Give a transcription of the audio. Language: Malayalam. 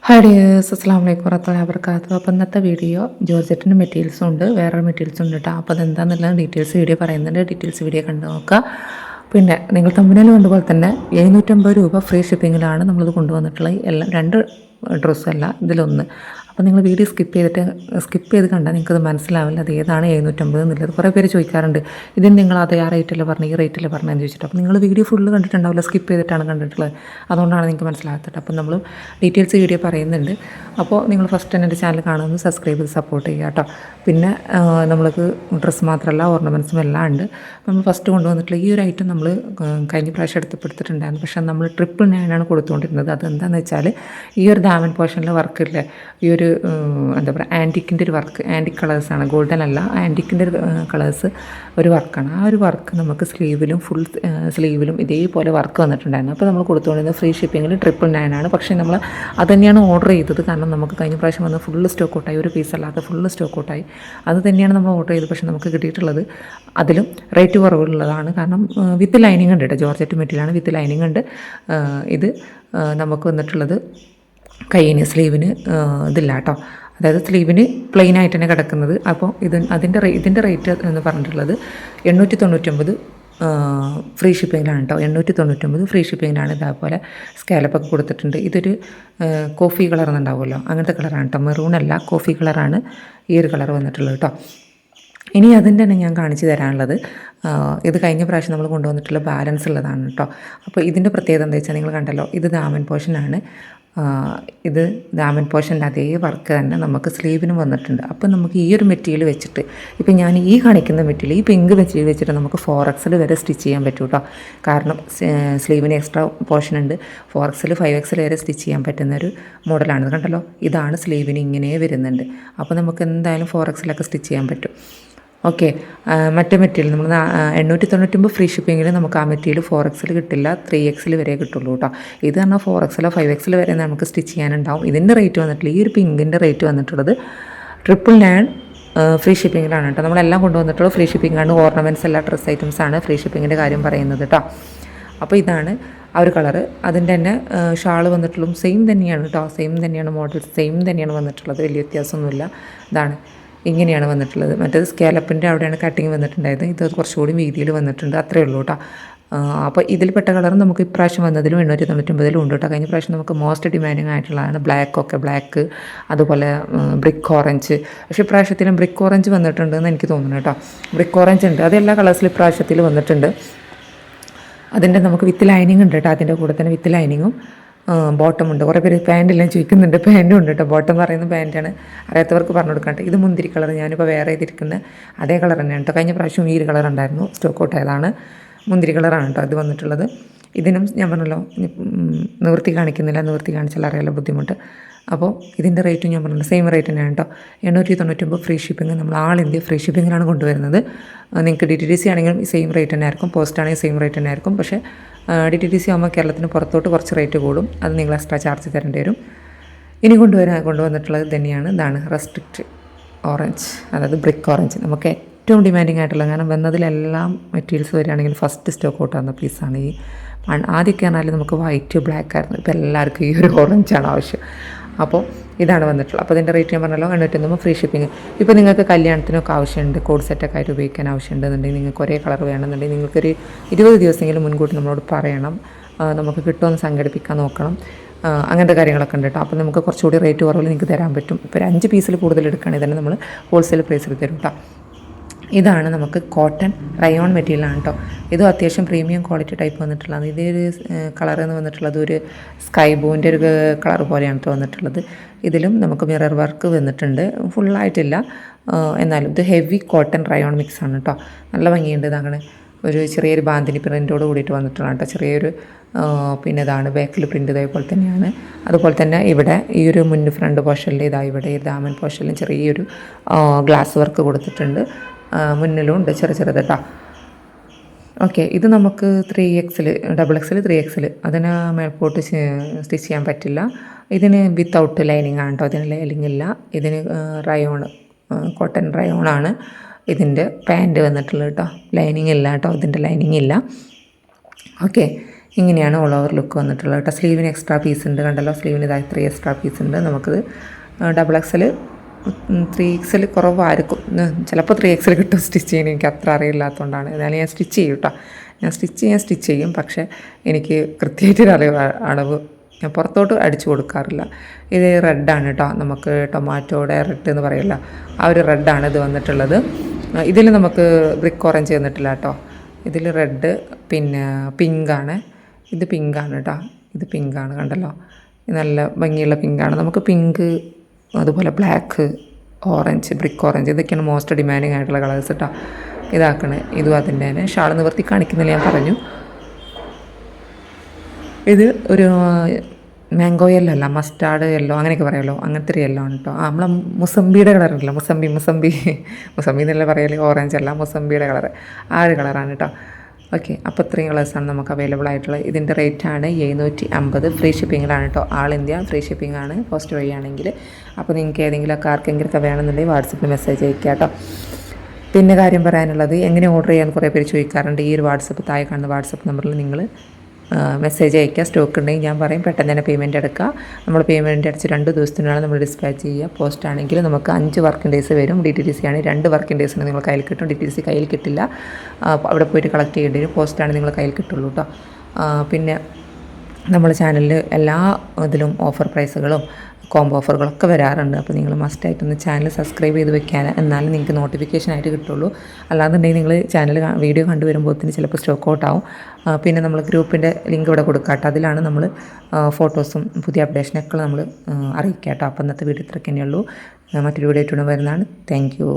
ഹായ് ഡിയേഴ്സ്, അസ്സലാമു അലൈക്കും വറഹ്മത്തുള്ളാഹി വബറകാതുഹു. അപ്പോൾ ഇന്നത്തെ വീഡിയോ ജോർജറ്റിൻ്റെ മെറ്റീരിയൽസും ഉണ്ട്, വേറെ മെറ്റീരിയൽസും ഉണ്ട് കേട്ടോ. അപ്പോൾ അതെന്താണെന്നുള്ള ഡീറ്റെയിൽസ് വീഡിയോ പറയുന്നുണ്ട്. ഡീറ്റെയിൽസ് വീഡിയോ കണ്ടു നോക്കുക. പിന്നെ നിങ്ങൾ തമ്പനയിൽ കണ്ടുപോലെ തന്നെ 750 രൂപ ഫ്രീ ഷിപ്പിങ്ങിലാണ് നമ്മളിത് കൊണ്ടുവന്നിട്ടുള്ളത്. എല്ലാം രണ്ട് ഡ്രസ്സല്ല, ഇതിലൊന്ന്. അപ്പോൾ നിങ്ങൾ വീഡിയോ സ്കിപ്പ് ചെയ്ത് കണ്ടാൽ നിങ്ങൾക്കത് മനസ്സിലാവില്ല അത് ഏതാണ് 750 എന്നുള്ളത്. കുറേ പേര് ചോദിക്കാറുണ്ട്, ഇതിന് നിങ്ങൾ അത് ആ റേറ്റിൽ പറഞ്ഞു ഈ റേറ്റിൽ പറഞ്ഞതെന്ന് ചോദിച്ചിട്ട്. അപ്പോൾ നിങ്ങൾ വീഡിയോ ഫുള്ള് കണ്ടിട്ടുണ്ടാവില്ല, സ്കിപ്പ് ചെയ്തിട്ടാണ് കണ്ടിട്ടുള്ളത്. അതുകൊണ്ടാണ് നിങ്ങൾക്ക് മനസ്സിലാകാത്തത്. അപ്പോൾ നമ്മൾ ഡീറ്റെയിൽസ് വീഡിയോ പറയുന്നുണ്ട്. അപ്പോൾ നിങ്ങൾ ഫസ്റ്റ് തന്നെ എൻ്റെ ചാനൽ കാണുന്നത് സബ്സ്ക്രൈബ് ചെയ്ത് സപ്പോർട്ട് ചെയ്യുക കേട്ടോ. പിന്നെ നമ്മൾക്ക് ഡ്രസ്സ് മാത്രമല്ല, ഓർണമെൻറ്റ്സും എല്ലാം ഉണ്ട്. നമ്മൾ ഫസ്റ്റ് കൊണ്ടുവന്നിട്ടുള്ള ഈ ഒരു ഐറ്റം നമ്മൾ കഴിഞ്ഞ പ്രാവശ്യം എടുത്തിട്ടുണ്ടായിരുന്നു. പക്ഷേ നമ്മൾ 999 കൊടുത്തുകൊണ്ടിരുന്നത്. അതെന്താണെന്ന് വെച്ചാൽ ഈ ഒരു ദാമൻ പോർഷനിലെ വർക്കില്ലേ, ഈ ഒരു എന്താ പറയുക, ആൻറ്റിക്കിൻ്റെ ഒരു വർക്ക്, ആൻറ്റിക് കളേഴ്സാണ്, ഗോൾഡൻ അല്ല, ആൻറ്റിക്കിൻ്റെ ഒരു കളേഴ്സ് ഒരു വർക്കാണ്. ആ ഒരു വർക്ക് നമുക്ക് സ്ലീവിലും ഫുൾ സ്ലീവിലും ഇതേപോലെ വർക്ക് വന്നിട്ടുണ്ടായിരുന്നു. അപ്പോൾ നമ്മൾ കൊടുത്തുകൊണ്ടിരുന്നത് ഫ്രീ ഷിപ്പിങ്ങിൽ 999 ആണ്. പക്ഷേ നമ്മൾ അത് തന്നെയാണ് ഓർഡർ ചെയ്തത്. കാരണം നമുക്ക് കഴിഞ്ഞ പ്രാവശ്യം വന്ന് ഫുള്ള് സ്റ്റോക്ക് ഔട്ടായി, ഒരു പീസ് അല്ലാത്ത ഫുള്ള് സ്റ്റോക്ക് ഔട്ടായി. അത് തന്നെയാണ് നമ്മൾ ഓർഡർ ചെയ്തത്. പക്ഷേ നമുക്ക് കിട്ടിയിട്ടുള്ളത് അതിലും റേറ്റ് കുറവുള്ളതാണ്. കാരണം വിത്ത് ലൈനിങ് ഉണ്ട് കേട്ടോ, ജോർജറ്റ് മെറ്റീരിയലാണ്, വിത്ത് ലൈനിങ് ഉണ്ട്. ഇത് നമുക്ക് വന്നിട്ടുള്ളത് കയ്യിന് സ്ലീവിന് ഇതില്ല കേട്ടോ, അതായത് സ്ലീവിന് പ്ലെയിൻ ആയിട്ട് തന്നെ കിടക്കുന്നത്. അപ്പോൾ ഇതിൻ്റെ റേറ്റ് എന്ന് പറഞ്ഞിട്ടുള്ളത് 899 ഫ്രീ ഷിപ്പിങ്ങിലാണ് കേട്ടോ. 899 ഫ്രീ ഷിപ്പിങ്ങിലാണ്. ഇതേപോലെ സ്കാലപ്പൊക്കെ കൊടുത്തിട്ടുണ്ട്. ഇതൊരു കോഫി കളർ എന്നുണ്ടാവുമല്ലോ, അങ്ങനത്തെ കളറാണ് കേട്ടോ, മെറൂൺ അല്ല, കോഫി കളറാണ് ഈ ഒരു കളർ വന്നിട്ടുള്ളത് കേട്ടോ. ഇനി അതിൻ്റെ തന്നെ ഞാൻ കാണിച്ചു തരാനുള്ളത്, ഇത് കഴിഞ്ഞ പ്രാവശ്യം നമ്മൾ കൊണ്ടുവന്നിട്ടുള്ള ബാലൻസ് ഉള്ളതാണ് കേട്ടോ. അപ്പോൾ ഇതിൻ്റെ പ്രത്യേകത എന്താ വെച്ചാൽ, നിങ്ങൾ കണ്ടല്ലോ, ഇത് ദാമൻ പോർഷനാണ്. ഇത് ദാമൻ പോർഷൻ്റെ അതേ വർക്ക് തന്നെ നമുക്ക് സ്ലീവിനും വന്നിട്ടുണ്ട്. അപ്പോൾ നമുക്ക് ഈ ഒരു മെറ്റീരിയൽ വെച്ചിട്ട്, ഇപ്പോൾ ഞാൻ ഈ കാണിക്കുന്ന മെറ്റീരിയൽ, ഈ പിങ്ക് മെറ്റീരിയൽ വെച്ചിട്ട് നമുക്ക് 4XL വരെ സ്റ്റിച്ച് ചെയ്യാൻ പറ്റും കേട്ടോ. കാരണം സ്ലീവിന് എക്സ്ട്രാ പോർഷൻ ഉണ്ട്. 4XL 5XL വരെ സ്റ്റിച്ച് ചെയ്യാൻ പറ്റുന്നൊരു മോഡലാണ്. കണ്ടല്ലോ, ഇതാണ് സ്ലീവിന് ഇങ്ങനെ വരുന്നുണ്ട്. അപ്പോൾ നമുക്ക് എന്തായാലും 4XL സ്റ്റിച്ച് ചെയ്യാൻ പറ്റും. ഓക്കെ, മറ്റേ മെറ്റീരിയൽ നമ്മൾ 899 ഫ്രീ ഷിപ്പിങ്ങിൽ നമുക്ക് ആ മെറ്റീരിയൽ 4XL കിട്ടില്ല, 3XL വരെ കിട്ടുള്ളൂ കേട്ടോ. ഇത് പറഞ്ഞാൽ 4XL 5XL വരെ നമുക്ക് സ്റ്റിച്ച് ചെയ്യാനുണ്ടാവും. ഇതിൻ്റെ റേറ്റ് വന്നിട്ടില്ല, ഈ ഒരു പിങ്കിൻ്റെ റേറ്റ് വന്നിട്ടുള്ളത് 999 ഫ്രീ ഷിപ്പിങ്ങിലാണ് കേട്ടോ. നമ്മളെല്ലാം കൊണ്ടുവന്നിട്ടുള്ളത് ഫ്രീ ഷിപ്പിങ്ങാണ്. ഓർണമെൻറ്റ്സ് എല്ലാ ഡ്രസ് ഐറ്റംസാണ് ഫ്രീ ഷിപ്പിങ്ങിൻ്റെ കാര്യം പറയുന്നത് കേട്ടോ. അപ്പോൾ ഇതാണ് ആ ഒരു കളറ്. അതിൻ്റെ തന്നെ ഷാൾ വന്നിട്ടുള്ളതും സെയിം തന്നെയാണ് കേട്ടോ, സെയിം തന്നെയാണ്, മോഡൽ സെയിം തന്നെയാണ് വന്നിട്ടുള്ളത്, വലിയ വ്യത്യാസമൊന്നുമില്ല. ഇതാണ് ഇങ്ങനെയാണ് വന്നിട്ടുള്ളത്. മറ്റേത് സ്കാലപ്പിൻ്റെ അവിടെയാണ് കട്ടിങ് വന്നിട്ടുണ്ടായത്, ഇത് കുറച്ചുകൂടി വീതിയിൽ വന്നിട്ടുണ്ട്, അത്രയേ ഉള്ളൂ കേട്ടോ. അപ്പോൾ ഇതിൽപ്പെട്ട കളർ നമുക്ക് ഇപ്രാവശ്യം വന്നതിലും 899 ഉണ്ട് കേട്ടോ. കഴിഞ്ഞ പ്രാവശ്യം നമുക്ക് മോസ്റ്റ് ഡിമാൻഡിങ് ആയിട്ടുള്ളതാണ് ബ്ലാക്ക്, അതുപോലെ ബ്രിക്ക് ഓറഞ്ച്. പക്ഷേ ഇപ്രാവശ്യത്തിലും ബ്രിക്ക് ഓറഞ്ച് വന്നിട്ടുണ്ടെന്ന് എനിക്ക് തോന്നുന്നു കേട്ടോ. ബ്രിക്ക് ഓറഞ്ച് ഉണ്ട്, അത് എല്ലാ കളേഴ്സിലും ഇപ്രാവശ്യത്തിൽ വന്നിട്ടുണ്ട്. അതിൻ്റെ നമുക്ക് വിത്ത് ലൈനിങ് ഉണ്ട് കേട്ടോ, അതിൻ്റെ കൂടെ തന്നെ വിത്ത് ലൈനിങ്ങും ബോട്ടം ഉണ്ട്. കുറേ പേര് പാൻറ്റെല്ലാം ചോദിക്കുന്നുണ്ട്, പാൻറ്റും ഉണ്ട് കേട്ടോ. ബോട്ടം പറയുന്ന പാൻറ്റാണ്, അറിയാത്തവർക്ക് പറഞ്ഞു കൊടുക്കട്ടെ. ഇത് മുന്തിരി കളർ, ഞാനിപ്പോൾ വേറെ ചെയ്തിരിക്കുന്ന അതേ കളർ തന്നെയാണ് കേട്ടോ. കഴിഞ്ഞ പ്രാവശ്യം ഈ ഒരു കളർ ഉണ്ടായിരുന്നു, സ്റ്റോക്ക് ഔട്ട് ആയതാണ്. മുന്തിരി കളറാണ് കേട്ടോ ഇത് വന്നിട്ടുള്ളത്. ഇതിനും ഞാൻ പറഞ്ഞല്ലോ, നിവൃത്തി കാണിക്കുന്നില്ല, നിവൃത്തി കാണിച്ചാൽ അറിയാലോ ബുദ്ധിമുട്ട്. അപ്പോൾ ഇതിൻ്റെ റേറ്റും ഞാൻ പറഞ്ഞല്ലോ സെയിം റേറ്റ് തന്നെയാണ് കേട്ടോ. 899 ഫ്രീ ഷിപ്പിംഗ്, നമ്മൾ ആൾ ഇന്ത്യ ഫ്രീ ഷിപ്പിങ്ങിലാണ് കൊണ്ടുവരുന്നത്. നിങ്ങൾക്ക് DTDC ആണെങ്കിലും സെയിം റേറ്റ് തന്നെ ആയിരിക്കും, പോസ്റ്റ് ആണെങ്കിൽ സെയിം റേറ്റ് തന്നെ ആയിരിക്കും. പക്ഷേ DTDC ആകുമ്പോൾ കേരളത്തിന് പുറത്തോട്ട് കുറച്ച് റേറ്റ് കൂടും, അത് നിങ്ങൾ എക്സ്ട്രാ ചാർജ് തരേണ്ടി വരും. ഇനി കൊണ്ടുവന്നിട്ടുള്ളത് തന്നെയാണ്, ഇതാണ് റെസ്ട്രിക്റ്റ് ഓറഞ്ച്, അതായത് ബ്രിക്ക് ഓറഞ്ച്. നമുക്ക് ഏറ്റവും ഡിമാൻഡിങ് ആയിട്ടുള്ള, കാരണം വന്നതിലെല്ലാം മെറ്റീരിയൽസ് വരികയാണെങ്കിൽ ഫസ്റ്റ് സ്റ്റോക്ക് ഔട്ട് ആകുന്ന പീസാണ് ഈ. ആദ്യമൊക്കെ പറഞ്ഞാൽ നമുക്ക് വൈറ്റ് ബ്ലാക്ക് ആയിരുന്നു, ഇപ്പോൾ എല്ലാവർക്കും ഈ ഒരു ഓറഞ്ചാണ് ആവശ്യം. അപ്പോൾ ഇതാണ് വന്നിട്ടുള്ളത്. അപ്പോൾ ഇതിൻ്റെ റേറ്റ് ഞാൻ പറഞ്ഞല്ലോ 899 ഫ്രീ ഷിപ്പിംഗ്. ഇപ്പോൾ നിങ്ങൾക്ക് കല്യാണത്തിനൊക്കെ ആവശ്യമുണ്ട്, കോഡ് സെറ്റൊക്കെ ആയിട്ട് ഉപയോഗിക്കാൻ ആവശ്യമുണ്ടെന്നുണ്ടെങ്കിൽ, നിങ്ങൾക്ക് ഒരേ കളർ വേണമെന്നുണ്ടെങ്കിൽ നിങ്ങൾക്കൊരു 20 ദിവസമെങ്കിലും മുൻകൂട്ടി നമ്മളോട് പറയണം, നമുക്ക് കിട്ടുമെന്ന് സംഘടിപ്പിക്കാൻ നോക്കണം. അങ്ങനത്തെ കാര്യങ്ങളൊക്കെ ഉണ്ട് കേട്ടോ. അപ്പോൾ നമുക്ക് കുറച്ചുകൂടി റേറ്റ് കുറവിൽ നിങ്ങൾക്ക് തരാൻ പറ്റും. ഇപ്പോൾ ഒരു 5 പീസിൽ കൂടുതൽ എടുക്കുകയാണെങ്കിൽ തന്നെ നമ്മൾ ഹോൾസെയിൽ പ്രൈസിൽ തരും കേട്ടോ. ഇതാണ് നമുക്ക് കോട്ടൺ റയോൺ മെറ്റീരിയലാണ് കേട്ടോ. ഇതും അത്യാവശ്യം പ്രീമിയം ക്വാളിറ്റി ടൈപ്പ് വന്നിട്ടുള്ളതാണ്. ഇതൊരു കളർ എന്ന് വന്നിട്ടുള്ളത് ഒരു സ്കൈ ബ്ലൂവിൻ്റെ ഒരു കളർ പോലെയാണ് കേട്ടോ വന്നിട്ടുള്ളത്. ഇതിലും നമുക്ക് മിറർ വർക്ക് വന്നിട്ടുണ്ട്, ഫുള്ളായിട്ടില്ല എന്നാലും. ഇത് ഹെവി കോട്ടൺ റയോൺ മിക്സാണ് കേട്ടോ, നല്ല ഭംഗിയുണ്ട്. ഇതാണ് ഒരു ചെറിയൊരു ബാന്തിനി പ്രിൻറ്റോട് കൂടിയിട്ട് വന്നിട്ടുള്ളതാണ് കേട്ടോ, ചെറിയൊരു. പിന്നെ ഇതാണ് ബാക്കിൽ പ്രിൻ്റ് ഇതേപോലെ തന്നെയാണ്. അതുപോലെ തന്നെ ഇവിടെ ഈ ഒരു ഫ്രണ്ട് പോർഷനിൽ ഇവിടെ ഈ ദാമൻ പോർഷനിലും ചെറിയൊരു ഗ്ലാസ് വർക്ക് കൊടുത്തിട്ടുണ്ട്, മുന്നിലും ഉണ്ട് ചെറുത് കേട്ടോ. ഓക്കെ, ഇത് നമുക്ക് 3XL, XXL, 3XL അതിന് മേൽപോട്ട് സ്റ്റിച്ച് ചെയ്യാൻ പറ്റില്ല. ഇതിന് വിത്തൗട്ട് ലൈനിങ് ആണ് കേട്ടോ, ഇതിന് ലൈനിങ് ഇല്ല. ഇതിന് റയോൺ, കോട്ടൺ റയോണാണ് ഇതിൻ്റെ പാൻറ്റ് വന്നിട്ടുള്ളത് കേട്ടോ. ലൈനിങ് ഇല്ല കേട്ടോ, ഇതിൻ്റെ ലൈനിങ് ഇല്ല. ഓക്കെ, ഇങ്ങനെയാണ് ഓൾ ഓവർ ലുക്ക് വന്നിട്ടുള്ളത് കേട്ടോ. സ്ലീവിന് എക്സ്ട്രാ പീസ് ഉണ്ട്, കണ്ടല്ലോ. സ്ലീവിന് ഇതായി 3 എക്സ്ട്രാ പീസ് ഉണ്ട്. നമുക്കിത് ഡബിൾ എക്സൽ 3XL കുറവായിരിക്കും, ചിലപ്പോൾ 3XL കിട്ടും സ്റ്റിച്ച് ചെയ്യാൻ. എനിക്ക് അത്ര അറിയില്ലാത്തതുകൊണ്ടാണ്. എന്നാലും ഞാൻ സ്റ്റിച്ച് ചെയ്യും കേട്ടോ. ഞാൻ സ്റ്റിച്ച് ചെയ്യും, പക്ഷേ എനിക്ക് കൃത്യമായിട്ടൊരു അളവ് ഞാൻ പുറത്തോട്ട് അടിച്ചു കൊടുക്കാറില്ല. ഇത് റെഡാണ് കേട്ടോ, നമുക്ക് ടൊമാറ്റോയുടെ റെഡ് എന്ന് പറയില്ല, ആ ഒരു റെഡാണ് ഇത് വന്നിട്ടുള്ളത്. ഇതിൽ നമുക്ക് ബ്രിക്ക് ഓറഞ്ച് വന്നിട്ടില്ല കേട്ടോ. ഇതിൽ റെഡ്, പിന്നെ പിങ്കാണ്. ഇത് പിങ്കാണ് കേട്ടോ, ഇത് പിങ്കാണ്, കണ്ടല്ലോ. നല്ല ഭംഗിയുള്ള പിങ്കാണ്. നമുക്ക് പിങ്ക്, അതുപോലെ ബ്ലാക്ക്, ഓറഞ്ച്, ബ്രിക്ക് ഓറഞ്ച്, ഇതൊക്കെയാണ് മോസ്റ്റ് ഡിമാൻഡിങ് ആയിട്ടുള്ള കളേഴ്സ് കേട്ടോ. ഇതാക്കണേ, ഇതും അതിൻ്റെ തന്നെ. ഷാൾ നിവർത്തി കാണിക്കുന്നില്ല, ഞാൻ പറഞ്ഞു. ഇത് ഒരു മാംഗോ യെല്ലോ അല്ല, മസ്റ്റാർഡ് യെല്ലോ അങ്ങനെയൊക്കെ പറയുമല്ലോ, അങ്ങനത്തെ ഒരു യെല്ലോ ആണ് കേട്ടോ. നമ്മളെ മുസമ്പിയുടെ കളറുണ്ടല്ലോ, മുസമ്പി എന്നല്ല പറയല്, ഓറഞ്ച് അല്ല, മുസമ്പിയുടെ കളറ്, ആ ഒരു കളറാണ് കേട്ടോ. ഓക്കെ, അപ്പോൾ ഇത്രയും കളേഴ്സാണ് നമുക്ക് അവൈലബിൾ ആയിട്ടുള്ളത്. ഇതിൻ്റെ റേറ്റാണ് 750. ഫ്രീ ഷിപ്പിങ്ങിലാണ് കേട്ടോ, ആൾ ഇന്ത്യ ഫ്രീ ഷിപ്പിംഗ് ആണ് പോസ്റ്റ് വഴിയാണെങ്കിൽ. അപ്പോൾ നിങ്ങൾക്ക് ഏതെങ്കിലുമൊക്കെ ആർക്കെങ്കിലുമൊക്കെ വേണമെന്നുണ്ടെങ്കിൽ വാട്സപ്പിൽ മെസ്സേജ് അയക്കുക കേട്ടോ. പിന്നെ കാര്യം പറയാനുള്ളത്, എങ്ങനെ ഓർഡർ ചെയ്യാൻ കുറേ പേര് ചോദിക്കാറുണ്ട്. ഈ ഒരു വാട്സപ്പ്, താഴെ കാണുന്ന വാട്സപ്പ് നമ്പറിൽ നിങ്ങൾ മെസ്സേജ് അയക്കുക. സ്റ്റോക്ക് ഉണ്ടെങ്കിൽ ഞാൻ പറയും, പെട്ടെന്ന് തന്നെ പേയ്മെൻറ്റ് എടുക്കുക. നമ്മൾ പേയ്മെൻറ്റ് അടിച്ച് 2 ദിവസത്തിനാണ് നമ്മൾ ഡിസ്പാച്ച് ചെയ്യുക. പോസ്റ്റ് ആണെങ്കിൽ നമുക്ക് 5 വർക്കിംഗ് ഡേയ്സ് വരും. DTDC ആണ് 2 വർക്കിംഗ് ഡേയ്സിന് നിങ്ങൾ കയ്യിൽ കിട്ടും. DTDC കയ്യിൽ കിട്ടില്ല, അവിടെ പോയിട്ട് കളക്ട് ചെയ്യേണ്ടി വരും. പോസ്റ്റാണ് നിങ്ങൾ കയ്യിൽ കിട്ടുള്ളൂ കേട്ടോ. പിന്നെ നമ്മുടെ ചാനലിൽ എല്ലാ ഇതിലും ഓഫർ പ്രൈസുകളും കോംബോ ഓഫറുകളൊക്കെ വരാറുണ്ട്. അപ്പോൾ നിങ്ങൾ മസ്റ്റായിട്ടൊന്ന് ചാനൽ സബ്സ്ക്രൈബ് ചെയ്ത് വെക്കാൻ, എന്നാലും നിങ്ങൾക്ക് നോട്ടിഫിക്കേഷനായിട്ട് കിട്ടുള്ളൂ. അല്ലാന്നുണ്ടെങ്കിൽ നിങ്ങൾ ചാനൽ വീഡിയോ കണ്ടുവരുമ്പോഴത്തേന് ചിലപ്പോൾ സ്റ്റോക്ക് ഔട്ട് ആവും. പിന്നെ നമ്മൾ ഗ്രൂപ്പിൻ്റെ ലിങ്ക് ഇവിടെ കൊടുക്കാട്ടോ, അതിലാണ് നമ്മൾ ഫോട്ടോസും പുതിയ അപ്ഡേഷനൊക്കെ നമ്മൾ അറിയിക്കാം കേട്ടോ. അപ്പോൾ ഇന്നത്തെ വീഡിയോ ഇത്രയ്ക്ക് തന്നെയുള്ളൂ. മറ്റൊരു വീഡിയോ ആയിട്ട് വരുന്നതാണ്. Thank you.